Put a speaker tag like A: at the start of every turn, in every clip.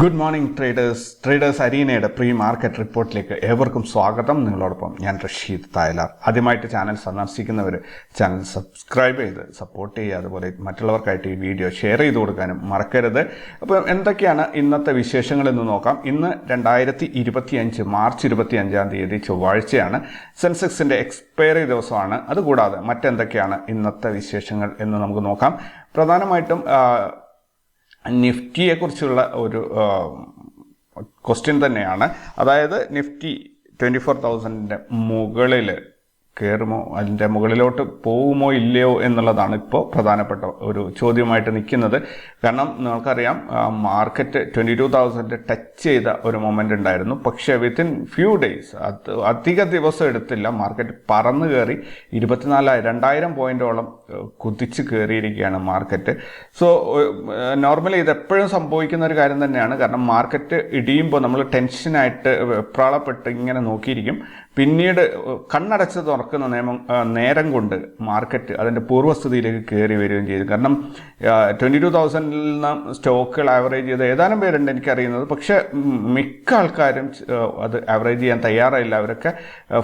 A: Good morning traders അരീനയുടെ pre market റിപ്പോർട്ടിലേക്ക് ഏവർക്കും സ്വാഗതം. നിങ്ങളോടൊപ്പം ഞാൻ റഷീദ് തായലാർ. ആദ്യമായിട്ട് ചാനൽ സന്ദർശിക്കുന്നവർ ചാനൽ സബ്സ്ക്രൈബ് ചെയ്ത് സപ്പോർട്ട് ചെയ്യുക, അതുപോലെ മറ്റുള്ളവർക്കായിട്ട് ഈ വീഡിയോ ഷെയർ ചെയ്ത് കൊടുക്കാനും മറക്കരുത്. അപ്പോൾ എന്തൊക്കെയാണ് ഇന്നത്തെ വിശേഷങ്ങൾ എന്ന് നോക്കാം. ഇന്ന് 2025 മാർച്ച് 25 ചൊവ്വാഴ്ചയാണ്. സെൻസെക്സിൻ്റെ എക്സ്പയറി ദിവസമാണ്. അതുകൂടാതെ മറ്റെന്തൊക്കെയാണ് ഇന്നത്തെ വിശേഷങ്ങൾ എന്ന് നമുക്ക് നോക്കാം. പ്രധാനമായിട്ടും നിഫ്റ്റിയെക്കുറിച്ചുള്ള ഒരു ക്വസ്റ്റ്യൻ തന്നെയാണ്. അതായത് നിഫ്റ്റി 24,000 മുകളിൽ കയറുമോ, അതിൻ്റെ മുകളിലോട്ട് പോകുമോ ഇല്ലയോ എന്നുള്ളതാണ് ഇപ്പോൾ പ്രധാനപ്പെട്ട ഒരു ചോദ്യമായിട്ട് നിൽക്കുന്നത്. കാരണം നമുക്കറിയാം, മാർക്കറ്റ് 22,000 ടച്ച് ചെയ്ത ഒരു മൊമെൻ്റ് ഉണ്ടായിരുന്നു. പക്ഷേ വിത്തിൻ ഫ്യൂ ഡേയ്സ്, അധിക ദിവസം എടുത്തില്ല, മാർക്കറ്റ് പറന്ന് കയറി 2,000 പോയിന്റോളം കുതിച്ച് കയറിയിരിക്കുകയാണ് മാർക്കറ്റ്. സോ നോർമലി ഇതെപ്പോഴും സംഭവിക്കുന്ന ഒരു കാര്യം തന്നെയാണ്. കാരണം മാർക്കറ്റ് ഇടിയുമ്പോൾ നമ്മൾ ടെൻഷനായിട്ട് വെപ്രാളപ്പെട്ട് ഇങ്ങനെ നോക്കിയിരിക്കും. പിന്നീട് കണ്ണടച്ച് തുറക്കുന്ന നേരം കൊണ്ട് മാർക്കറ്റ് അതിൻ്റെ പൂർവ്വസ്ഥിതിയിലേക്ക് കയറി വരികയും ചെയ്തു. കാരണം 22,000 നിന്ന് സ്റ്റോക്കുകൾ ആവറേജ് ചെയ്ത് ഏതാനും പേരുണ്ട് എനിക്കറിയുന്നത്. പക്ഷേ മിക്ക ആൾക്കാരും അത് ആവറേജ് ചെയ്യാൻ തയ്യാറായില്ല. അവരൊക്കെ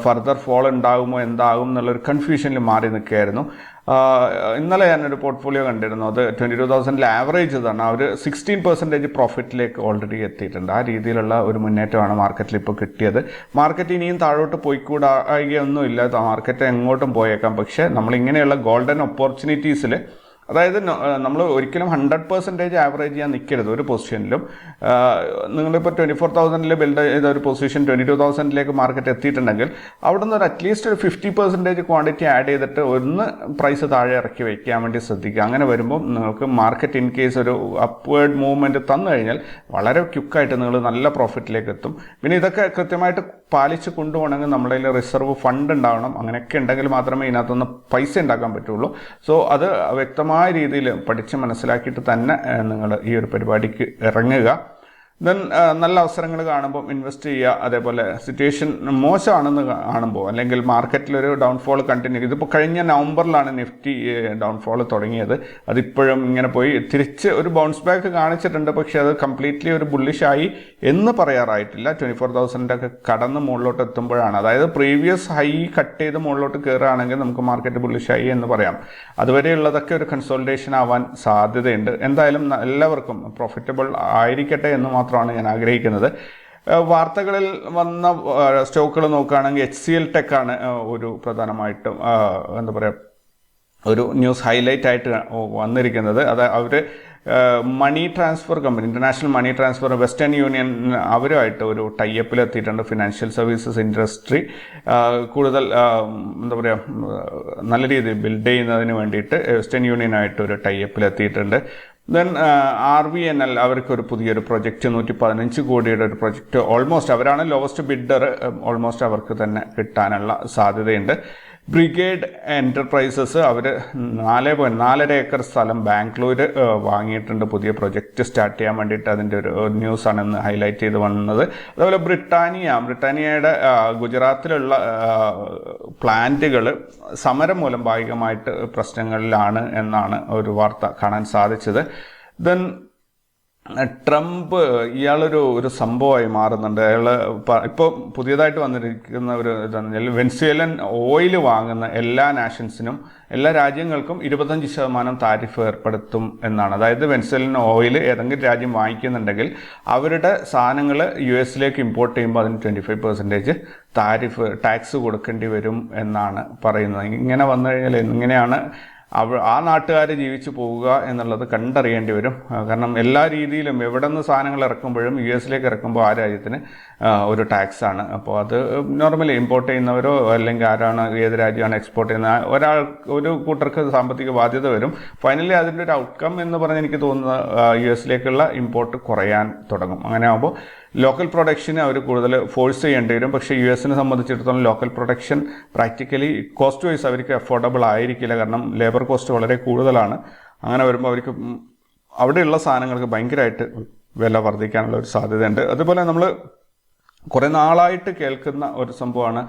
A: ഫർദർ ഫോൾ ഉണ്ടാകുമോ എന്താകും എന്നുള്ളൊരു കൺഫ്യൂഷനിൽ മാറി നിൽക്കുകയായിരുന്നു. ഇന്നലെ ഞാനൊരു പോർട്ട്ഫോളിയോ കണ്ടിരുന്നു. അത് 22,000 ആവറേജ് ചെയ്താണ്. അവർ 16% പ്രോഫിറ്റിലേക്ക് ഓൾറെഡി എത്തിയിട്ടുണ്ട്. ആ രീതിയിലുള്ള ഒരു മുന്നേറ്റമാണ് മാർക്കറ്റിൽ ഇപ്പോൾ കിട്ടിയത്. മാർക്കറ്റ് ഇനിയും താഴോട്ട് പോയിക്കൂടായികയൊന്നുമില്ല, മാർക്കറ്റ് എങ്ങോട്ടും പോയേക്കാം. പക്ഷേ നമ്മളിങ്ങനെയുള്ള ഗോൾഡൻ ഓപ്പർച്യൂണിറ്റീസിൽ, അതായത് നമ്മൾ ഒരിക്കലും 100% ആവറേജ് ചെയ്യാൻ നിൽക്കരുത് ഒരു പൊസിഷനിലും. നിങ്ങളിപ്പോൾ 24,000 ബിൽഡ് ചെയ്ത ഒരു പൊസിഷൻ 22,000 മാർക്കറ്റ് എത്തിയിട്ടുണ്ടെങ്കിൽ അവിടെ നിന്ന് ഒരു അറ്റ്ലീസ്റ്റ് ഒരു 50% ക്വാണ്ടിറ്റി ആഡ് ചെയ്തിട്ട് ഒന്ന് പ്രൈസ് താഴെ ഇറക്കി വയ്ക്കാൻ വേണ്ടി ശ്രദ്ധിക്കുക. അങ്ങനെ വരുമ്പോൾ നിങ്ങൾക്ക് മാർക്കറ്റ് ഇൻ കേസ് ഒരു അപ്വേർഡ് മൂവ്മെൻറ്റ് തന്നു കഴിഞ്ഞാൽ വളരെ ക്വിക്കായിട്ട് നിങ്ങൾ നല്ല പ്രോഫിറ്റിലേക്ക് എത്തും. പിന്നെ ഇതൊക്കെ കൃത്യമായിട്ട് പാലിച്ച് കൊണ്ടുപോകണമെങ്കിൽ നമ്മുടെ കയ്യിൽ റിസർവ് ഫണ്ട് ഉണ്ടാവണം. അങ്ങനെയൊക്കെ ഉണ്ടെങ്കിൽ മാത്രമേ ഇതിനകത്തുനിന്ന് പൈസ ഉണ്ടാക്കാൻ പറ്റുള്ളൂ. സോ അത് വ്യക്തമായ രീതിയിൽ പഠിച്ച് മനസ്സിലാക്കിയിട്ട് തന്നെ നിങ്ങൾ ഈ ഒരു പരിപാടിക്ക് ഇറങ്ങുക. ദെൻ നല്ല അവസരങ്ങൾ കാണുമ്പോൾ ഇൻവെസ്റ്റ് ചെയ്യുക. അതേപോലെ സിറ്റുവേഷൻ മോശമാണെന്ന് കാണുമ്പോൾ, അല്ലെങ്കിൽ മാർക്കറ്റിലൊരു ഡൗൺഫോൾ കണ്ടിന്യൂ, ഇതിപ്പോൾ കഴിഞ്ഞ നവംബറിലാണ് നിഫ്റ്റി ഡൗൺഫോൾ തുടങ്ങിയത്. അതിപ്പോഴും ഇങ്ങനെ പോയി തിരിച്ച് ഒരു ബൗൺസ് ബാക്ക് കാണിച്ചിട്ടുണ്ട്. പക്ഷേ അത് കംപ്ലീറ്റ്ലി ഒരു ബുള്ളിഷായി എന്ന് പറയാറായിട്ടില്ല. 24,000 കടന്ന് മുകളിലോട്ട് എത്തുമ്പോഴാണ്, അതായത് പ്രീവിയസ് ഹൈ കട്ട് ചെയ്ത് മുകളിലോട്ട് കയറുകയാണെങ്കിൽ നമുക്ക് മാർക്കറ്റ് ബുള്ളിഷായി എന്ന് പറയാം. അതുവരെയുള്ളതൊക്കെ ഒരു കൺസോൾട്ടേഷൻ ആവാൻ സാധ്യതയുണ്ട്. എന്തായാലും എല്ലാവർക്കും പ്രോഫിറ്റബിൾ ആയിരിക്കട്ടെ എന്ന് മാത്രമാണ് ഞാൻ ആഗ്രഹിക്കുന്നത്. വാർത്തകളിൽ വന്ന സ്റ്റോക്കുകൾ നോക്കുകയാണെങ്കിൽ HCL ടെക്കാണ് ഒരു പ്രധാനമായിട്ടും എന്താ പറയുക, ഒരു ന്യൂസ് ഹൈലൈറ്റ് ആയിട്ട് വന്നിരിക്കുന്നത്. അത് അവർ money transfer company, international money transfer, Western Union, അവരുമായിട്ട് ഒരു ടൈപ്പിൽ എത്തിയിട്ടുണ്ട്. ഫിനാൻഷ്യൽ സർവീസസ് ഇൻഡസ്ട്രി കൂടുതൽ എന്താ പറയുക, നല്ല രീതിയിൽ ബിൽഡ് ചെയ്യുന്നതിന് വേണ്ടിയിട്ട് വെസ്റ്റേൺ യൂണിയനായിട്ട് ഒരു ടൈപ്പിൽ എത്തിയിട്ടുണ്ട്. ദെൻ RVNL അവർക്കൊരു പുതിയൊരു പ്രൊജക്റ്റ്, 115 കോടിയുടെ ഒരു പ്രൊജക്റ്റ്, ഓൾമോസ്റ്റ് അവരാണ് ലോവസ്റ്റ് ബിഡർ, ഓൾമോസ്റ്റ് അവർക്ക് തന്നെ കിട്ടാനുള്ള സാധ്യതയുണ്ട്. ബ്രിഗേഡ് എൻ്റർപ്രൈസസ് അവർ 4.4 ഏക്കർ സ്ഥലം ബാംഗ്ലൂർ വാങ്ങിയിട്ടുണ്ട് പുതിയ പ്രൊജക്റ്റ് സ്റ്റാർട്ട് ചെയ്യാൻ വേണ്ടിയിട്ട്. അതിൻ്റെ ഒരു ന്യൂസാണ് ഇന്ന് ഹൈലൈറ്റ് ചെയ്ത് വന്നത്. അതുപോലെ ബ്രിട്ടാനിയയുടെ ഗുജറാത്തിലുള്ള പ്ലാന്റുകൾ സമരം മൂലം ഭാഗികമായിട്ട് പ്രശ്നങ്ങളിലാണ് എന്നാണ് ഒരു വാർത്ത കാണാൻ സാധിച്ചത്. ദെൻ ട്രംപ് ഇയാളൊരു സംഭവമായി മാറുന്നുണ്ട്. അയാൾ ഇപ്പോൾ പുതിയതായിട്ട് വന്നിരിക്കുന്ന ഒരു ഇതാണ്, വെനസ്വേലൻ ഓയിൽ വാങ്ങുന്ന എല്ലാ നാഷൻസിനും, എല്ലാ രാജ്യങ്ങൾക്കും 25% താരിഫ് ഏർപ്പെടുത്തും എന്നാണ്. അതായത് വെനസ്വേലൻ ഓയിൽ ഏതെങ്കിലും രാജ്യം വാങ്ങിക്കുന്നുണ്ടെങ്കിൽ അവരുടെ സാധനങ്ങൾ US ഇമ്പോർട്ട് ചെയ്യുമ്പോൾ അതിന് 25% ടാക്സ് കൊടുക്കേണ്ടി വരും എന്നാണ് പറയുന്നത്. ഇങ്ങനെ വന്നു കഴിഞ്ഞാൽ എങ്ങനെയാണ് ആ നാട്ടുകാർ ജീവിച്ചു പോവുക എന്നുള്ളത് കണ്ടറിയേണ്ടി വരും. കാരണം എല്ലാ രീതിയിലും എവിടെ നിന്ന് സാധനങ്ങൾ ഇറക്കുമ്പോഴും US ഇറക്കുമ്പോൾ ആ രാജ്യത്തിന് ഒരു ടാക്സാണ്. അപ്പോൾ അത് നോർമലി ഇമ്പോർട്ട് ചെയ്യുന്നവരോ അല്ലെങ്കിൽ ഏത് രാജ്യമാണ് എക്സ്പോർട്ട് ചെയ്യുന്ന ഒരു കൂട്ടർക്ക് സാമ്പത്തിക ബാധ്യത വരും. ഫൈനലി അതിൻ്റെ ഒരു ഔട്ട്കം എന്ന് പറഞ്ഞ് എനിക്ക് തോന്നുന്നത് US ഇമ്പോർട്ട് കുറയാൻ തുടങ്ങും. അങ്ങനെ ആകുമ്പോൾ ലോക്കൽ പ്രൊഡക്ഷന് അവർ കൂടുതൽ ഫോഴ്സ് ചെയ്യേണ്ടി വരും. പക്ഷേ US സംബന്ധിച്ചിടത്തോളം local production practically cost vice അവർക്ക് അഫോർഡബിൾ ആയിരിക്കില്ല. കാരണം ലേബർ കോസ്റ്റ് വളരെ കൂടുതലാണ്. അങ്ങനെ വരുമ്പോൾ അവർക്ക് അവിടെയുള്ള സാധനങ്ങൾക്ക് ഭയങ്കരമായിട്ട് വില വർദ്ധിക്കാനുള്ള ഒരു സാധ്യതയുണ്ട്. അതുപോലെ നമ്മൾ കുറേ നാളായിട്ട് കേൾക്കുന്ന ഒരു സംഭവമാണ്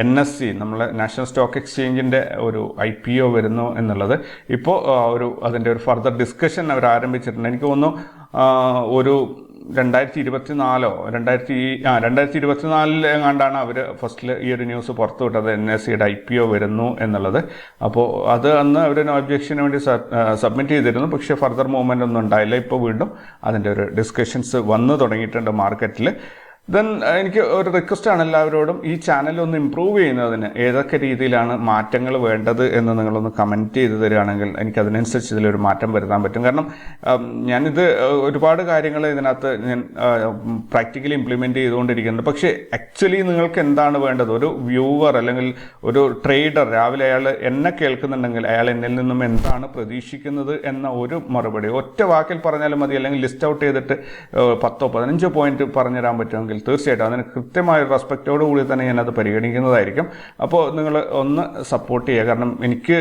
A: NSE, നമ്മളെ നാഷണൽ സ്റ്റോക്ക് എക്സ്ചേഞ്ചിൻ്റെ ഒരു IPO വരുന്നു എന്നുള്ളത്. ഇപ്പോൾ അതിൻ്റെ ഒരു ഫർദർ ഡിസ്കഷൻ അവർ ആരംഭിച്ചിട്ടുണ്ട്. എനിക്ക് തോന്നുന്നു ഒരു 2024 എങ്ങാണ്ടാണ് അവർ ഫസ്റ്റിൽ ഈ ഒരു ന്യൂസ് പുറത്തു വിട്ടത്, NSEയുടെ IPO വരുന്നു എന്നുള്ളത്. അപ്പോൾ അത് അന്ന് അവർ ഒബ്ജക്ഷന് വേണ്ടി സബ്മിറ്റ് ചെയ്തിരുന്നു. പക്ഷേ ഫർദർ മൂവ്മെൻ്റ് ഒന്നും ഉണ്ടായില്ല. ഇപ്പോൾ വീണ്ടും അതിൻ്റെ ഒരു ഡിസ്കഷൻസ് വന്നു തുടങ്ങിയിട്ടുണ്ട് മാർക്കറ്റിൽ. ദെൻ എനിക്ക് ഒരു റിക്വസ്റ്റാണ് എല്ലാവരോടും, ഈ ചാനൽ ഒന്ന് ഇമ്പ്രൂവ് ചെയ്യുന്നതിന് ഏതൊക്കെ രീതിയിലാണ് മാറ്റങ്ങൾ വേണ്ടത് എന്ന് നിങ്ങളൊന്ന് കമൻറ്റ് ചെയ്ത് തരികയാണെങ്കിൽ എനിക്കതിനനുസരിച്ച് ഇതിലൊരു മാറ്റം വരുത്താൻ പറ്റും. കാരണം ഞാനിത് ഒരുപാട് കാര്യങ്ങൾ ഇതിനകത്ത് ഞാൻ പ്രാക്ടിക്കലി ഇംപ്ലിമെൻറ്റ് ചെയ്തുകൊണ്ടിരിക്കുന്നുണ്ട്. പക്ഷേ ആക്ച്വലി നിങ്ങൾക്ക് എന്താണ് വേണ്ടത്? ഒരു വ്യൂവർ അല്ലെങ്കിൽ ഒരു ട്രേഡർ രാവിലെ അയാൾ എന്നെ കേൾക്കുന്നുണ്ടെങ്കിൽ അയാൾ എന്നിൽ നിന്നും എന്താണ് പ്രതീക്ഷിക്കുന്നത് എന്ന ഒരു മറുപടി ഒറ്റ വാക്കിൽ പറഞ്ഞാലും മതി, അല്ലെങ്കിൽ ലിസ്റ്റ് ഔട്ട് ചെയ്തിട്ട് 10-15 പോയിന്റ് പറഞ്ഞുതരാൻ പറ്റുമെങ്കിൽ തീർച്ചയായിട്ടും അതിന് കൃത്യമായ റെസ്പെക്റ്റോടു കൂടി തന്നെ ഞാനത് പരിഗണിക്കുന്നതായിരിക്കും. അപ്പോൾ നിങ്ങൾ ഒന്ന് സപ്പോർട്ട് ചെയ്യുക. കാരണം എനിക്ക്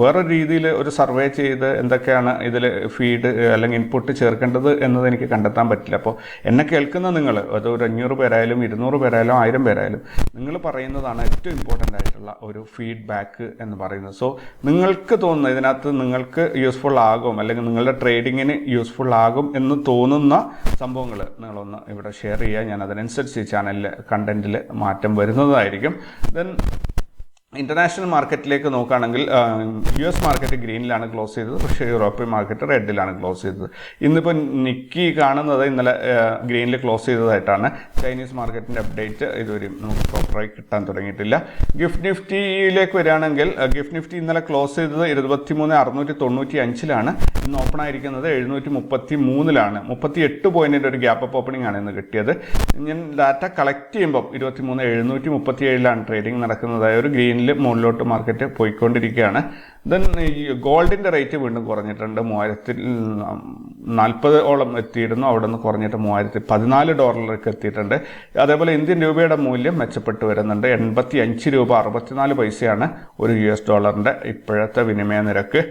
A: വേറൊരു രീതിയിൽ ഒരു സർവേ ചെയ്ത് എന്തൊക്കെയാണ് ഇതിൽ ഫീഡ് അല്ലെങ്കിൽ ഇൻപുട്ട് ചേർക്കേണ്ടത് എന്നത് എനിക്ക് കണ്ടെത്താൻ പറ്റില്ല. അപ്പോൾ എന്നെ കേൾക്കുന്ന നിങ്ങൾ, അത് ഒരു 500 പേരായാലും 200 പേരായാലും 1000 പേരായാലും, നിങ്ങൾ പറയുന്നതാണ് ഏറ്റവും ഇമ്പോർട്ടൻ്റ് ആയിട്ടുള്ള ഒരു ഫീഡ്ബാക്ക് എന്ന് പറയുന്നത്. സോ നിങ്ങൾക്ക് തോന്നുന്ന ഇതിനകത്ത് നിങ്ങൾക്ക് യൂസ്ഫുൾ ആകും അല്ലെങ്കിൽ നിങ്ങളുടെ ട്രേഡിങ്ങിന് യൂസ്ഫുൾ ആകും എന്ന് തോന്നുന്ന സംഭവങ്ങൾ നിങ്ങളൊന്ന് ഇവിടെ ഷെയർ ചെയ്യുക. ഞാൻ അതിനനുസരിച്ച് ചാനലിൽ കണ്ടന്റിൽ മാറ്റം വരുന്നതായിരിക്കും. ദെൻ ഇന്റർനാഷണൽ മാർക്കറ്റിലേക്ക് നോക്കുകയാണെങ്കിൽ US മാർക്കറ്റ് ഗ്രീനിലാണ് ക്ലോസ് ചെയ്തത്, പക്ഷേ യൂറോപ്യൻ മാർക്കറ്റ് റെഡിലാണ് ക്ലോസ് ചെയ്തത്. ഇന്നിപ്പോൾ നിക്കി കാണുന്നത് ഇന്നലെ ഗ്രീനിൽ ക്ലോസ് ചെയ്തതായിട്ടാണ്. ചൈനീസ് മാർക്കറ്റിൻ്റെ അപ്ഡേറ്റ് ഇതുവരെ നമുക്ക് പ്രോപ്പറായി കിട്ടാൻ തുടങ്ങിയിട്ടില്ല. ഗിഫ്റ്റ് നിഫ്റ്റിയിലേക്ക് വരികയാണെങ്കിൽ ഗിഫ്റ്റ് നിഫ്റ്റി ഇന്നലെ ക്ലോസ് ചെയ്തത് 23,695-ലാണ്. ഇന്ന് ഓപ്പൺ ആയിരിക്കുന്നത് 733-ലാണ്. 38 പോയിന്റിൻ്റെ ഒരു ഗ്യാപ്പ് അപ്പ് ഓപ്പണിംഗ് ആണ് ഇന്ന് കിട്ടിയത്. ഞാൻ ഡാറ്റ കളക്ട് ചെയ്യുമ്പോൾ 23,737-ലാണ് ട്രേഡിംഗ് നടക്കുന്നത്. ഒരു ഗ്രീനിൽ മുകളിലോട്ട് മാർക്കറ്റ് പോയിക്കൊണ്ടിരിക്കുകയാണ്. ദെൻ ഈ ഗോൾഡിൻ്റെ റേറ്റ് വീണ്ടും കുറഞ്ഞിട്ടുണ്ട്. 3040 എത്തിയിരുന്നു. അവിടെ നിന്ന് കുറഞ്ഞിട്ട് $3014 എത്തിയിട്ടുണ്ട്. അതേപോലെ ഇന്ത്യൻ രൂപയുടെ മൂല്യം മെച്ചപ്പെട്ട് വരുന്നുണ്ട്. 85 രൂപ 64 പൈസയാണ് ഒരു US ഡോളറിൻ്റെ ഇപ്പോഴത്തെ വിനിമയ നിരക്ക്.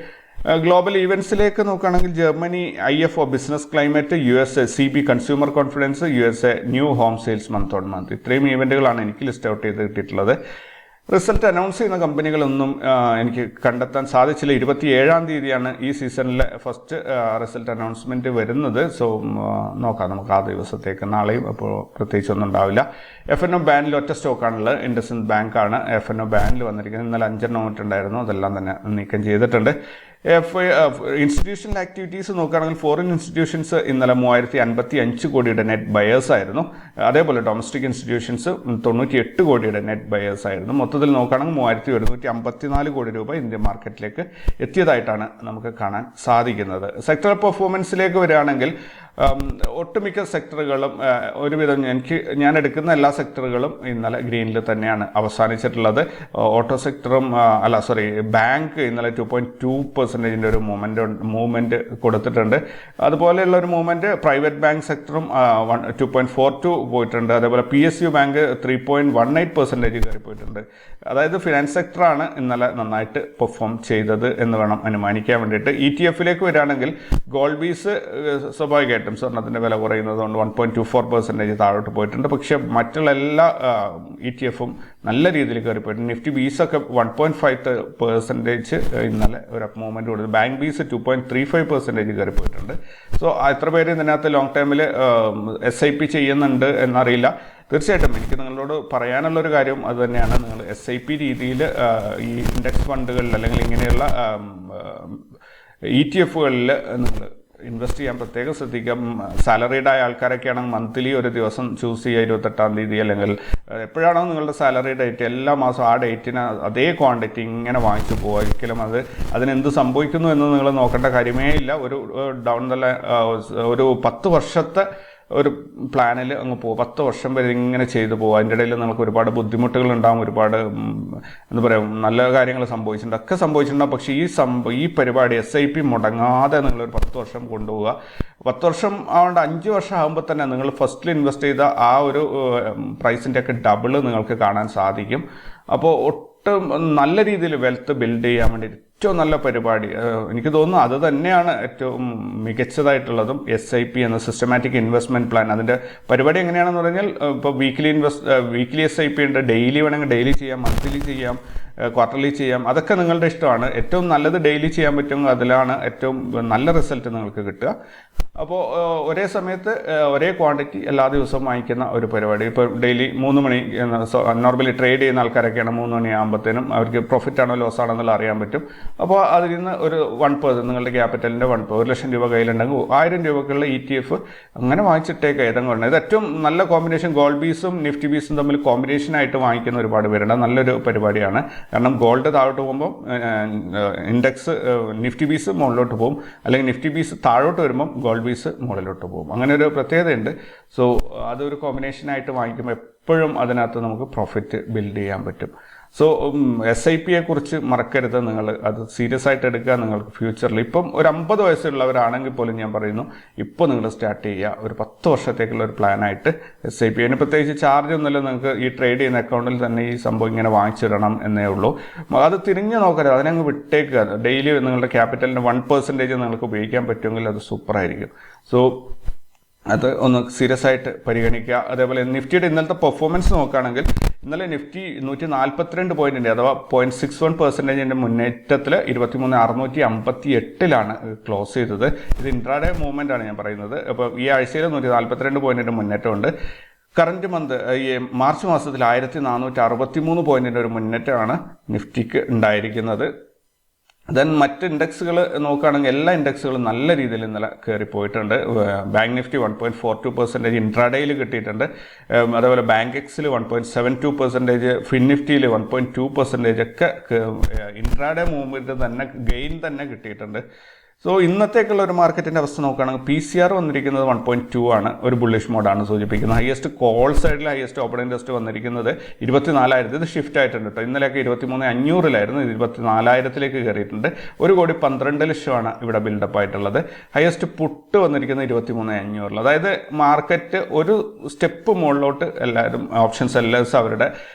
A: ഗ്ലോബൽ ഈവൻസിലേക്ക് നോക്കുകയാണെങ്കിൽ Germany IFO business climate, US CB consumer confidence, USA new home sales month on month, ഇത്രയും ഈവൻറ്റുകളാണ് എനിക്ക് ലിസ്റ്റ് ഔട്ട് ചെയ്ത് കിട്ടിയിട്ടുള്ളത്. റിസൾട്ട് അനൗൺസ് ചെയ്യുന്ന കമ്പനികളൊന്നും എനിക്ക് കണ്ടെത്താൻ സാധിച്ചില്ല. 27-ാം തീയതിയാണ് ഈ സീസണിലെ ഫസ്റ്റ് റിസൾട്ട് അനൗൺസ്മെൻറ്റ് വരുന്നത്. സോ നോക്കാം നമുക്ക് ആ ദിവസത്തേക്ക്. നാളെയും അപ്പോൾ പ്രത്യേകിച്ചൊന്നും ഉണ്ടാവില്ല. FNO ബാനിൽ ഒറ്റ സ്റ്റോക്കാണുള്ളത്. ഇൻഡസ്ഇൻഡ് ബാങ്കാണ് FNO ബാനിൽ വന്നിരിക്കുന്നത്. ഇന്നലെ 5 ഉണ്ടായിരുന്നു, അതെല്ലാം തന്നെ നീക്കം ചെയ്തിട്ടുണ്ട്. ഇൻസ്റ്റിറ്റ്യൂഷണൽ ആക്ടിവിറ്റീസ് നോക്കുകയാണെങ്കിൽ ഫോറിൻ ഇൻസ്റ്റിറ്റ്യൂഷൻസ് ഇന്നലെ 3055 കോടിയുടെ നെറ്റ് ബയേഴ്സ് ആയിരുന്നു. അതേപോലെ ഡൊമസ്റ്റിക് ഇൻസ്റ്റിറ്റ്യൂഷൻസ് 98 കോടിയുടെ നെറ്റ് ബയേഴ്സ് ആയിരുന്നു. മൊത്തത്തിൽ നോക്കുകയാണെങ്കിൽ 3154 കോടി രൂപ ഇന്ത്യൻ മാർക്കറ്റിലേക്ക് എത്തിയതായിട്ടാണ് നമുക്ക് കാണാൻ സാധിക്കുന്നത്. സെക്ടറൽ പെർഫോമൻസിലേക്ക് വരികയാണെങ്കിൽ ഒട്ടുമിക്ക സെക്ടറുകളും ഒരുവിധം ഞാൻ എടുക്കുന്ന എല്ലാ സെക്ടറുകളും ഇന്നലെ ഗ്രീനിൽ തന്നെയാണ് അവസാനിച്ചിട്ടുള്ളത്. ഓട്ടോ സെക്ടറും ബാങ്ക് ഇന്നലെ 2.2% ഒരു മൂവ്മെൻറ്റ് കൊടുത്തിട്ടുണ്ട്. അതുപോലെയുള്ള ഒരു മൂവ്മെൻറ്റ് പ്രൈവറ്റ് ബാങ്ക് സെക്ടറും 2.42 പോയിട്ടുണ്ട്. അതേപോലെ PSU ബാങ്ക് 3.18% കയറി പോയിട്ടുണ്ട്. അതായത് ഫിനാൻസ് സെക്ടറാണ് ഇന്നലെ നന്നായിട്ട് പെർഫോം ചെയ്തത് എന്ന് വേണം അനുമാനിക്കാൻ വേണ്ടിയിട്ട്. ETF-ലേക്ക് വരികയാണെങ്കിൽ ഗോൾഡ് ബീസ് സ്വാഭാവികമായിട്ടും സ്വർണ്ണത്തിൻ്റെ വില കുറയുന്നതുകൊണ്ട് 1.24% താഴോട്ട് പോയിട്ടുണ്ട്. പക്ഷേ മറ്റുള്ള എല്ലാ ETF-ഉം നല്ല രീതിയിൽ കയറി പോയിട്ടുണ്ട്. നിഫ്റ്റി ബീസൊക്കെ 1.5% ഇന്നലെ ഒരു അപ്പ് മൂവ്മെൻറ്റ് കൊടുത്തു. ബാങ്ക് ബീസ് 2.35% കയറി പോയിട്ടുണ്ട്. സോ എത്ര പേര് ഇതിനകത്ത് ലോങ് ടൈമിൽ SIP ചെയ്യുന്നുണ്ട് എന്നറിയില്ല. തീർച്ചയായിട്ടും എനിക്ക് നിങ്ങളോട് പറയാനുള്ളൊരു കാര്യം അത് തന്നെയാണ്. നിങ്ങൾ SIP രീതിയിൽ ഈ ഇൻഡെക്സ് ഫണ്ടുകളിൽ അല്ലെങ്കിൽ ഇങ്ങനെയുള്ള ETF-കളിൽ നിങ്ങൾ ഇൻവെസ്റ്റ് ചെയ്യാൻ പ്രത്യേകം ശ്രദ്ധിക്കാം. സാലറീഡ് ആയ ആൾക്കാരൊക്കെ ആണെങ്കിൽ മന്ത്ലി ഒരു ദിവസം ചൂസ് ചെയ്യുക, 28-ാം തീയതി അല്ലെങ്കിൽ എപ്പോഴാണോ നിങ്ങളുടെ സാലറി ഡേറ്റ് എല്ലാ മാസവും ആ ഡേറ്റിന് അതേ ക്വാണ്ടിറ്റി ഇങ്ങനെ വാങ്ങിച്ചു പോകുക. ഒരിക്കലും അതിനെന്ത് സംഭവിക്കുന്നു എന്ന് നിങ്ങൾ നോക്കേണ്ട കാര്യമേ ഇല്ല. ഒരു ഡൗൺ ദ ലൈൻ ഒരു 10 വർഷത്തെ ഒരു പ്ലാനിൽ അങ്ങ് പോകും. 10 വർഷം വരെ ഇങ്ങനെ ചെയ്തു പോകും. അതിൻ്റെ ഇടയിൽ നിങ്ങൾക്ക് ഒരുപാട് ബുദ്ധിമുട്ടുകളുണ്ടാകും, ഒരുപാട് എന്താ പറയുക നല്ല കാര്യങ്ങൾ സംഭവിച്ചിട്ടുണ്ടാകും. പക്ഷേ ഈ പരിപാടി SIP മുടങ്ങാതെ നിങ്ങളൊരു 10 വർഷം കൊണ്ടുപോവുക. 10 വർഷം ആവേണ്ട 5 വർഷം ആകുമ്പോൾ തന്നെ നിങ്ങൾ ഫസ്റ്റിൽ ഇൻവെസ്റ്റ് ചെയ്ത ആ ഒരു പ്രൈസിൻ്റെയൊക്കെ ഡബിൾ നിങ്ങൾക്ക് കാണാൻ സാധിക്കും. അപ്പോൾ ഒട്ടും നല്ല രീതിയിൽ വെൽത്ത് ബിൽഡ് ചെയ്യാൻ വേണ്ടി ഏറ്റവും നല്ല പരിപാടി എനിക്ക് തോന്നുന്നു അത് തന്നെയാണ് ഏറ്റവും മികച്ചതായിട്ടുള്ളതും. SIP എന്ന സിസ്റ്റമാറ്റിക് ഇൻവെസ്റ്റ്മെൻറ്റ് പ്ലാൻ. അതിൻ്റെ പരിപാടി എങ്ങനെയാണെന്ന് പറഞ്ഞാൽ ഇപ്പോൾ വീക്ക്ലി SIP ഉണ്ട്. ഡെയിലി വേണമെങ്കിൽ ഡെയിലി ചെയ്യാം, മന്ത്ലി ചെയ്യാം, ക്വാർട്ടർലി ചെയ്യാം, അതൊക്കെ നിങ്ങളുടെ ഇഷ്ടമാണ്. ഏറ്റവും നല്ലത് ഡെയിലി ചെയ്യാൻ പറ്റുമെങ്കിൽ അതിലാണ് ഏറ്റവും നല്ല റിസൾട്ട് നിങ്ങൾക്ക് കിട്ടുക. അപ്പോൾ ഒരേ സമയത്ത് ഒരേ ക്വാണ്ടിറ്റി എല്ലാ ദിവസവും വാങ്ങിക്കുന്ന ഒരു പരിപാടി. ഇപ്പോൾ ഡെയിലി 3 മണി നോർമലി ട്രേഡ് ചെയ്യുന്ന ആൾക്കാരൊക്കെയാണ് 3 മണിയാകുമ്പോഴത്തേനും അവർക്ക് പ്രോഫിറ്റ് ആണോ ലോസ് ആണോ എന്നുള്ള അറിയാൻ പറ്റും. അപ്പോൾ അതിൽ നിന്ന് ഒരു 1% നിങ്ങളുടെ ക്യാപിറ്റലിൻ്റെ 1 ലക്ഷം രൂപ കയ്യിലുണ്ടെങ്കിൽ 1000 രൂപക്കുള്ള ETF അങ്ങനെ വാങ്ങിച്ചിട്ടേക്ക് ഏതെങ്കിലും. ഇത് ഏറ്റവും നല്ല കോമ്പിനേഷൻ. ഗോൾഡ് ബീസും നിഫ്റ്റി ബീസും തമ്മിൽ കോമ്പിനേഷനായിട്ട് വാങ്ങിക്കുന്ന ഒരുപാട് പേരുണ്ട്. നല്ലൊരു പരിപാടിയാണ്. കാരണം ഗോൾഡ് താഴോട്ട് പോകുമ്പോൾ ഇൻഡെക്സ് നിഫ്റ്റി ബീസ് മുകളിലോട്ട് പോകും, അല്ലെങ്കിൽ നിഫ്റ്റി ബീസ് താഴോട്ട് വരുമ്പം ഗോൾഡ് ബീസ് മുകളിലോട്ട് പോകും. അങ്ങനെ ഒരു പ്രത്യേകതയുണ്ട്. സോ അതൊരു കോമ്പിനേഷനായിട്ട് വാങ്ങിക്കുമ്പോൾ എപ്പോഴും അതിനകത്ത് നമുക്ക് പ്രോഫിറ്റ് ബിൽഡ് ചെയ്യാൻ പറ്റും. സോ SIPയെ കുറിച്ച് മറക്കരുത്. നിങ്ങൾ അത് സീരിയസ് ആയിട്ട് എടുക്കുക. നിങ്ങൾക്ക് ഫ്യൂച്ചറിൽ ഇപ്പം ഒരു 50 വയസ്സുള്ളവരാണെങ്കിൽ പോലും ഞാൻ പറയുന്നു, ഇപ്പോൾ നിങ്ങൾ സ്റ്റാർട്ട് ചെയ്യുക. ഒരു 10 വർഷത്തേക്കുള്ള ഒരു പ്ലാനായിട്ട് SIP. അതിന് പ്രത്യേകിച്ച് ചാർജ് ഒന്നുമില്ല. നിങ്ങൾക്ക് ഈ ട്രേഡ് ചെയ്യുന്ന അക്കൗണ്ടിൽ തന്നെ ഈ സംഭവം ഇങ്ങനെ വാങ്ങിച്ചിടണം എന്നേ ഉള്ളൂ. അത് തിരിഞ്ഞു നോക്കരുത്, അതിനങ്ങ് വിട്ടേക്കുക. ഡെയിലി നിങ്ങളുടെ ക്യാപിറ്റലിൻ്റെ 1% നിങ്ങൾക്ക് ഉപയോഗിക്കാൻ പറ്റുമെങ്കിൽ അത് സൂപ്പറായിരിക്കും. സോ അത് ഒന്ന് സീരിയസ് ആയിട്ട് പരിഗണിക്കുക. അതേപോലെ നിഫ്റ്റിയുടെ ഇന്നലത്തെ പെർഫോമൻസ് നോക്കുകയാണെങ്കിൽ ഇന്നലെ നിഫ്റ്റി 142 പോയിന്റിൻ്റെ അഥവാ 0.61% മുന്നേറ്റത്തിൽ 23,658 ക്ലോസ് ചെയ്തത്. ഇത് ഇൻട്രാഡേ മൂവ്മെൻ്റ് ആണ് ഞാൻ പറയുന്നത്. അപ്പോൾ ഈ ആഴ്ചയിൽ 142 പോയിന്റിൻ്റെ മുന്നേറ്റമുണ്ട്. കറൻറ്റ് മന്ത് ഈ മാർച്ച് മാസത്തിൽ 1463 പോയിന്റിൻ്റെ ഒരു മുന്നേറ്റമാണ് നിഫ്റ്റിക്ക് ഉണ്ടായിരിക്കുന്നത്. ദെൻ മറ്റ് ഇൻഡെക്സുകൾ നോക്കുകയാണെങ്കിൽ എല്ലാ ഇൻഡെക്സുകളും നല്ല രീതിയിൽ ഇന്നലെ കയറിപ്പോയിട്ടുണ്ട്. ബാങ്ക് നിഫ്റ്റി 1.42% ഇൻട്രാഡേയിൽ കിട്ടിയിട്ടുണ്ട്. അതേപോലെ ബാങ്ക് എക്സിൽ 1.72%, ഫിൻ നിഫ്റ്റിയിൽ 1.2% ഒക്കെ ഇൻട്രാഡേ മൂവ്മെൻറ്റ് തന്നെ ഗെയിൻ തന്നെ കിട്ടിയിട്ടുണ്ട്. സോ ഇന്നത്തേക്കുള്ള ഒരു മാർക്കറ്റിൻ്റെ അവസ്ഥ നോക്കുകയാണെങ്കിൽ PCR വന്നിരിക്കുന്നത് 1.2 ആണ്. ഒരു ബുള്ളിഷ് മോഡാണ് സൂചിപ്പിക്കുന്നത്. ഹയസ്റ്റ് കോൾ സൈഡിൽ ഹയസ്റ്റ് ഓപ്പൺ ഇൻട്രസ്റ്റ് വന്നിരിക്കുന്നത് 24,000. ഇത് ഷിഫ്റ്റ് ആയിട്ടുണ്ട് കേട്ടോ. ഇന്നലെയൊക്കെ 23,500 ഇത് 24,000 കയറിയിട്ടുണ്ട്. 1,12,00,000 ഇവിടെ ബിൽഡപ്പ് ആയിട്ടുള്ളത്. ഹയസ്റ്റ് പുട്ട് വന്നിരിക്കുന്നത് 23,500. അതായത് മാർക്കറ്റ് ഒരു സ്റ്റെപ്പ് മുകളിലോട്ട് എല്ലാവരും ഓപ്ഷൻ സെല്ലേഴ്സ് അവരുടെ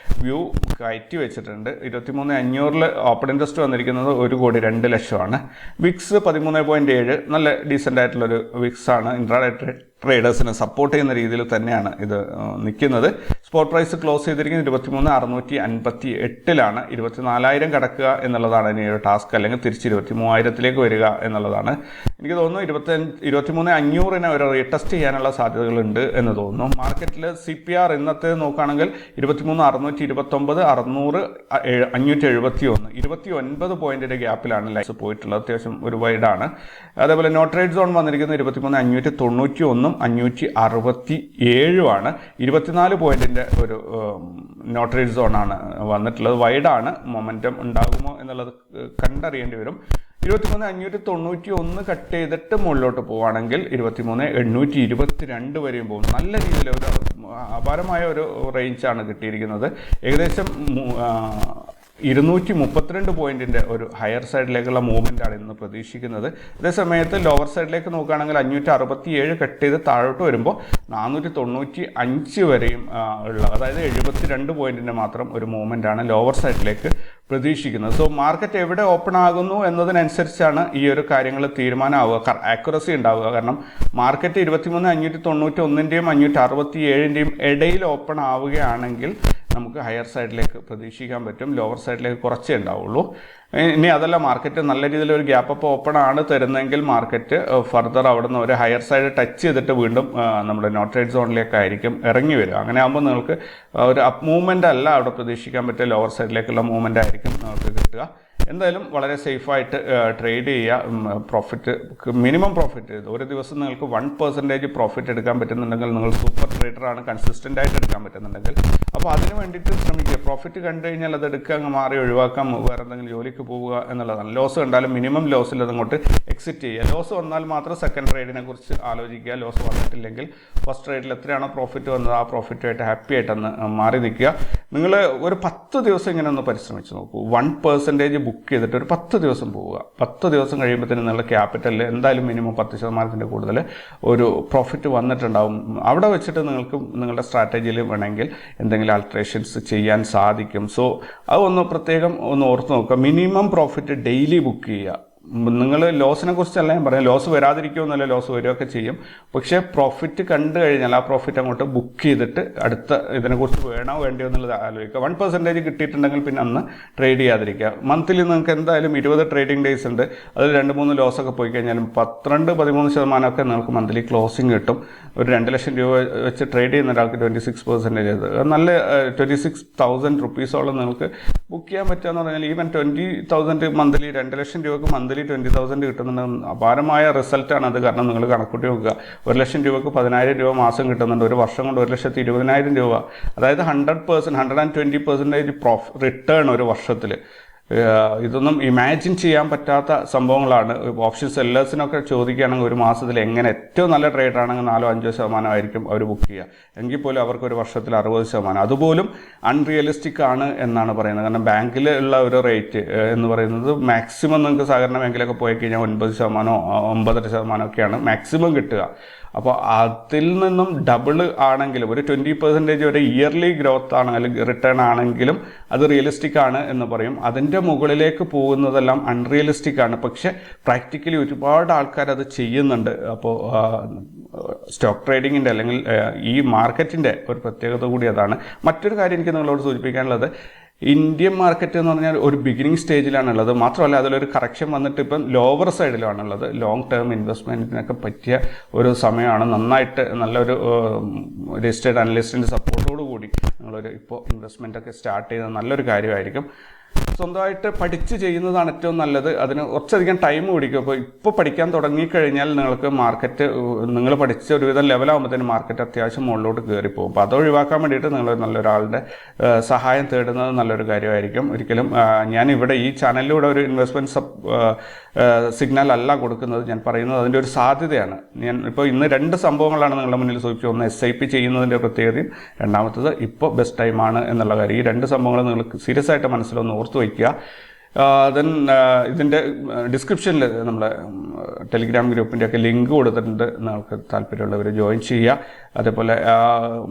A: വ്യൂ കയറ്റി വെച്ചിട്ടുണ്ട്. 23,500 ഓപ്പൺ ഇൻട്രസ്റ്റ് വന്നിരിക്കുന്നത് 1,02,00,000. വിക്സ് 13.7 നല്ല ഡീസൻ്റ് ആയിട്ടുള്ളൊരു വിക്സ് ആണ്. ഇൻട്രാഡേ ട്രേഡേഴ്സിനെ സപ്പോർട്ട് ചെയ്യുന്ന രീതിയിൽ തന്നെയാണ് ഇത് നിൽക്കുന്നത്. സ്പോട്ട് പ്രൈസ് ക്ലോസ് ചെയ്തിരിക്കുന്നത് 23,658 24,000 കടക്കുക എന്നുള്ളതാണ് ഇനി ഒരു ടാസ്ക്, അല്ലെങ്കിൽ തിരിച്ച് 23,000 വരിക എന്നുള്ളതാണ്. എനിക്ക് തോന്നുന്നു 23,500 ഒരു റീടെസ്റ്റ് ചെയ്യാനുള്ള സാധ്യതകളുണ്ട് എന്ന് തോന്നുന്നു. മാർക്കറ്റിൽ CPR ഇന്നത്തെ നോക്കുകയാണെങ്കിൽ 23,629, 600, 571, 29 പോയിന്റിൻ്റെ ഗ്യാപ്പിലാണ് ലൈസ് പോയിട്ടുള്ളത്. അത്യാവശ്യം ഒരു വൈഡാണ്. അതേപോലെ നോ ട്രേഡ് സോൺ വന്നിരിക്കുന്നത് 23,591, 567 24 പോയിന്റിൻ്റെ ഒരു നോ ട്രേഡ് സോണാണ് വന്നിട്ടുള്ളത്. വൈഡാണ്. മൊമെൻറ്റം ഉണ്ടാകുമോ എന്നുള്ളത് കണ്ടറിയേണ്ടി വരും. 23,591 കട്ട് ചെയ്തിട്ട് മുകളിലോട്ട് പോവുകയാണെങ്കിൽ 23,822 വരെയും പോകും. നല്ല രീതിയിൽ ഒരു അപാരമായ ഒരു റേഞ്ചാണ് കിട്ടിയിരിക്കുന്നത്. ഏകദേശം 232 പോയിന്റിൻ്റെ ഒരു ഹയർ സൈഡിലേക്കുള്ള മൂവ്മെൻ്റാണ് ഇന്ന് പ്രതീക്ഷിക്കുന്നത്. അതേസമയത്ത് ലോവർ സൈഡിലേക്ക് നോക്കുകയാണെങ്കിൽ 567 കട്ട് ചെയ്ത് താഴോട്ട് വരുമ്പോൾ 495 വരെയും ഉള്ള, അതായത് 72 പോയിന്റിൻ്റെ മാത്രം ഒരു മൂവ്മെൻ്റാണ് ലോവർ സൈഡിലേക്ക് പ്രതീക്ഷിക്കുന്നത്. സോ മാർക്കറ്റ് എവിടെ ഓപ്പൺ ആകുന്നു എന്നതിനനുസരിച്ചാണ് ഈ ഒരു കാര്യങ്ങൾ തീരുമാനമാവുക, ആക്യുറസി ഉണ്ടാവുക. കാരണം മാർക്കറ്റ് 23,591 567 ഇടയിൽ ഓപ്പൺ ആവുകയാണെങ്കിൽ നമുക്ക് ഹയർ സൈഡിലേക്ക് പ്രതീക്ഷിക്കാൻ പറ്റും. ലോവർ സൈഡിലേക്ക് കുറച്ചേ ഉണ്ടാവുള്ളൂ. ഇനി അതല്ല, മാർക്കറ്റ് നല്ല രീതിയിൽ ഒരു ഗ്യാപ്പ് അപ്പ് ഓപ്പൺ ആണ് തരുന്നതെങ്കിൽ മാർക്കറ്റ് ഫർദർ അവിടെ നിന്ന് ഒരു ഹയർ സൈഡ് ടച്ച് ചെയ്തിട്ട് വീണ്ടും നമ്മുടെ നോ ട്രേഡ് സോണിലേക്കായിരിക്കും ഇറങ്ങി വരിക. അങ്ങനെ ആകുമ്പോൾ നിങ്ങൾക്ക് ഒരു അപ്പ് മൂവ്മെൻ്റ് അല്ല അവിടെ പ്രതീക്ഷിക്കാൻ പറ്റുക, ലോവർ സൈഡിലേക്കുള്ള മൂവ്മെൻ്റ് ആയിരിക്കും നിങ്ങൾക്ക് കിട്ടുക. എന്തായാലും വളരെ സേഫായിട്ട് ട്രേഡ് ചെയ്യുക. പ്രോഫിറ്റ് മിനിമം പ്രോഫിറ്റ് ഒരു ദിവസം നിങ്ങൾക്ക് 1% പ്രോഫിറ്റ് എടുക്കാൻ പറ്റുന്നുണ്ടെങ്കിൽ നിങ്ങൾ സൂപ്പർ ട്രേഡറാണ്. കൺസിസ്റ്റൻ്റ് ആയിട്ട് എടുക്കാൻ പറ്റുന്നുണ്ടെങ്കിൽ അപ്പോൾ അതിന് വേണ്ടിയിട്ട് ശ്രമിക്കുക. പ്രോഫിറ്റ് കണ്ടു കഴിഞ്ഞാൽ അത് എടുക്കുക, അങ്ങ് മാറി ഒഴിവാക്കാം, വേറെ എന്തെങ്കിലും ജോലിക്ക് പോവുക എന്നുള്ളതാണ്. ലോസ് കണ്ടാലും മിനിമം ലോസിൽ അതങ്ങോട്ട് എക്സിറ്റ് ചെയ്യുക. ലോസ് വന്നാൽ മാത്രം സെക്കൻഡ് ട്രേഡിനെ കുറിച്ച് ആലോചിക്കുക. ലോസ് വന്നിട്ടില്ലെങ്കിൽ ഫസ്റ്റ് ട്രേഡിൽ എത്രയാണോ പ്രോഫിറ്റ് വന്നത് ആ പ്രോഫിറ്റുമായിട്ട് ഹാപ്പി ആയിട്ടൊന്ന് മാറി നിൽക്കുക. നിങ്ങൾ ഒരു 10 ദിവസം ഇങ്ങനെ ഒന്ന് പരിശ്രമിച്ച് നോക്കൂ. 1% ബുക്ക് ചെയ്തിട്ട് ഒരു 10 ദിവസം പോവുക. 10 ദിവസം കഴിയുമ്പോഴത്തേനും നിങ്ങളുടെ ക്യാപിറ്റലിൽ എന്തായാലും മിനിമം 10% കൂടുതൽ ഒരു പ്രോഫിറ്റ് വന്നിട്ടുണ്ടാവും. അവിടെ വെച്ചിട്ട് നിങ്ങൾക്ക് നിങ്ങളുടെ സ്ട്രാറ്റജിയിൽ വേണമെങ്കിൽ എന്തെങ്കിലും ആൾട്രേഷൻസ് ചെയ്യാൻ സാധിക്കും. സോ അതൊന്ന് പ്രത്യേകം ഒന്ന് ഓർത്ത് നോക്കുക. മിനിമം പ്രോഫിറ്റ് ഡെയിലി ബുക്ക് ചെയ്യുക. നിങ്ങൾ ലോസിനെ കുറിച്ചല്ല ഞാൻ പറയാം, ലോസ് വരാതിരിക്കുമെന്നല്ല, ലോസ് വരികയൊക്കെ ചെയ്യും. പക്ഷേ പ്രോഫിറ്റ് കണ്ടു കഴിഞ്ഞാൽ ആ പ്രോഫിറ്റ് അങ്ങോട്ട് ബുക്ക് ചെയ്തിട്ട് അടുത്ത ഇതിനെക്കുറിച്ച് വേണോ വേണ്ടിയോ എന്നുള്ളത് ആലോചിക്കുക. 1% കിട്ടിയിട്ടുണ്ടെങ്കിൽ പിന്നെ അന്ന് ട്രേഡ് ചെയ്യാതിരിക്കുക. മന്ത്ലി നിങ്ങൾക്ക് എന്തായാലും 20 ട്രേഡിംഗ് ഡേയ്സ് ഉണ്ട്. അതിൽ 2-3 ലോസൊക്കെ പോയി കഴിഞ്ഞാലും 12-13% നിങ്ങൾക്ക് മന്ത്ലി ക്ലോസിങ് കിട്ടും. ഒരു 2 ലക്ഷം രൂപ വെച്ച് ട്രേഡ് ചെയ്യുന്ന ഒരാൾക്ക് 26% നല്ല 26,000 റുപ്പീസോളം നിങ്ങൾക്ക് ബുക്ക് ചെയ്യാൻ പറ്റുകയെന്ന് പറഞ്ഞാൽ ഈവൻ 20,000 മന്ത്ലി 2 ലക്ഷം രൂപക്ക് മന്ത്ലി 20,000 കിട്ടുന്നുണ്ട്. അപാരമായ റിസൾട്ടാണ് അത്. കാരണം നിങ്ങൾ കണക്കൂട്ടി നോക്കുക, 1 ലക്ഷം രൂപക്ക് 10,000 രൂപ മാസം കിട്ടുന്നുണ്ട്. ഒരു വർഷം കൊണ്ട് 1,20,000 രൂപ, അതായത് 120% റിട്ടേൺ ഒരു വർഷത്തിൽ. ഇതൊന്നും ഇമാജിൻ ചെയ്യാൻ പറ്റാത്ത സംഭവങ്ങളാണ്. ഓപ്ഷൻ സെല്ലേഴ്സിനൊക്കെ ചോദിക്കുകയാണെങ്കിൽ ഒരു മാസത്തിൽ എങ്ങനെ ഏറ്റവും നല്ല ട്രേഡ് ആണെങ്കിൽ 4-5% ആയിരിക്കും അവർ ബുക്ക് ചെയ്യുക. എങ്കിൽ പോലും അവർക്ക് ഒരു വർഷത്തിൽ 60%. അതുപോലും അൺറിയലിസ്റ്റിക് ആണ് എന്നാണ് പറയുന്നത്. കാരണം ബാങ്കിൽ ഉള്ള ഒരു റേറ്റ് എന്ന് പറയുന്നത് മാക്സിമം നിങ്ങൾക്ക് സഹകരണ ബാങ്കിലൊക്കെ പോയി കഴിഞ്ഞാൽ 9%, 9.5% മാക്സിമം കിട്ടുക. അപ്പോൾ അതിൽ നിന്നും ഡബിൾ ആണെങ്കിലും ഒരു 20% ഒരു ഇയർലി ഗ്രോത്ത് ആണ് അല്ലെങ്കിൽ റിട്ടേൺ ആണെങ്കിലും അത് റിയലിസ്റ്റിക് ആണ് എന്ന് പറയും. അതിൻ്റെ മുകളിലേക്ക് പോകുന്നതെല്ലാം അൺറിയലിസ്റ്റിക് ആണ്. പക്ഷേ പ്രാക്ടിക്കലി ഒരുപാട് ആൾക്കാർ അത് ചെയ്യുന്നുണ്ട്. അപ്പോൾ സ്റ്റോക്ക് ട്രേഡിങ്ങിൻ്റെ അല്ലെങ്കിൽ ഈ മാർക്കറ്റിൻ്റെ ഒരു പ്രത്യേകത കൂടി അതാണ്. മറ്റൊരു കാര്യം എനിക്ക് നിങ്ങളോട് സൂചിപ്പിക്കാനുള്ളത്, ഇന്ത്യൻ മാർക്കറ്റ് എന്ന് പറഞ്ഞാൽ ഒരു ബിഗിനിങ് സ്റ്റേജിലാണുള്ളത്. മാത്രമല്ല അതിലൊരു കറക്ഷൻ വന്നിട്ട് ഇപ്പം ലോവർ സൈഡിലാണുള്ളത്. ലോങ് ടേം ഇൻവെസ്റ്റ്മെൻറ്റിനൊക്കെ പറ്റിയ ഒരു സമയമാണ്. നന്നായിട്ട് നല്ലൊരു രജിസ്റ്റേർഡ് അനലിസ്റ്റിൻ്റെ സപ്പോർട്ടോടു കൂടി നിങ്ങളൊരു ഇപ്പോൾ ഇൻവെസ്റ്റ്മെൻറ്റൊക്കെ സ്റ്റാർട്ട് ചെയ്യുന്നത് നല്ലൊരു കാര്യമായിരിക്കും. സ്വന്തമായിട്ട് പഠിച്ച് ചെയ്യുന്നതാണ് ഏറ്റവും നല്ലത്. അതിന് കുറച്ചധികം ടൈം പിടിക്കും. അപ്പോൾ ഇപ്പോൾ പഠിക്കാൻ തുടങ്ങിക്കഴിഞ്ഞാൽ നിങ്ങൾക്ക് മാർക്കറ്റ് നിങ്ങൾ പഠിച്ച ഒരുവിധം ലെവലാകുമ്പോഴത്തേനും മാർക്കറ്റ് അത്യാവശ്യം മുകളിലോട്ട് കയറിപ്പോകും. അപ്പോൾ അത് ഒഴിവാക്കാൻ വേണ്ടിയിട്ട് നിങ്ങൾ നല്ലൊരാളുടെ സഹായം തേടുന്നത് നല്ലൊരു കാര്യമായിരിക്കും. ഒരിക്കലും ഞാൻ ഇവിടെ ഈ ചാനലിലൂടെ ഒരു ഇൻവെസ്റ്റ്മെൻറ്റ് സിഗ്നൽ അല്ല കൊടുക്കുന്നത്. ഞാൻ പറയുന്നത് അതിൻ്റെ ഒരു സാധ്യതയാണ്. ഞാൻ ഇപ്പോൾ ഇന്ന് 2 സംഭവങ്ങളാണ് നിങ്ങളുടെ മുന്നിൽ സൂചിപ്പിച്ചത്. ഒന്ന് SIP ചെയ്യുന്നതിൻ്റെ പ്രത്യേകതയും, രണ്ടാമത്തത് ഇപ്പോൾ ബെസ്റ്റ് ടൈമാണ് എന്നുള്ള കാര്യം. ഈ 2 സംഭവങ്ങൾ നിങ്ങൾ സീരിയസ് ആയിട്ട് മനസ്സിലൊന്ന് ഓർത്ത് വയ്ക്കുക. ദെൻ ഇതിൻ്റെ ഡിസ്ക്രിപ്ഷനിൽ നമ്മുടെ ടെലിഗ്രാം ഗ്രൂപ്പിൻ്റെയൊക്കെ ലിങ്ക് കൊടുത്തിട്ടുണ്ട്. നിങ്ങൾക്ക് താല്പര്യമുള്ളവർ ജോയിൻ ചെയ്യുക. അതേപോലെ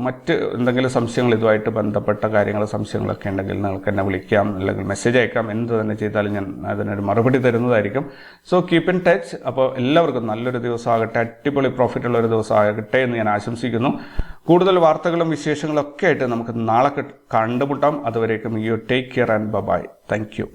A: മറ്റ് എന്തെങ്കിലും സംശയങ്ങൾ ഇതുമായിട്ട് ബന്ധപ്പെട്ട കാര്യങ്ങൾ സംശയങ്ങളൊക്കെ ഉണ്ടെങ്കിൽ നിങ്ങൾക്ക് എന്നെ വിളിക്കാം, അല്ലെങ്കിൽ മെസ്സേജ് അയക്കാം. എന്ത് തന്നെ ചെയ്താലും ഞാൻ അതിനൊരു മറുപടി തരുന്നതായിരിക്കും. So keep in touch. അപ്പോൾ എല്ലാവർക്കും നല്ലൊരു ദിവസമാകട്ടെ, അടിപൊളി പ്രോഫിറ്റുള്ള ഒരു ദിവസമാകട്ടെ എന്ന് ഞാൻ ആശംസിക്കുന്നു. കൂടുതൽ വാർത്തകളും വിശേഷങ്ങളും ഒക്കെ ആയിട്ട് നമുക്ക് നാളെ കണ്ടുമുട്ടാം. അതുവരേക്കും you take care and bye. Thank U.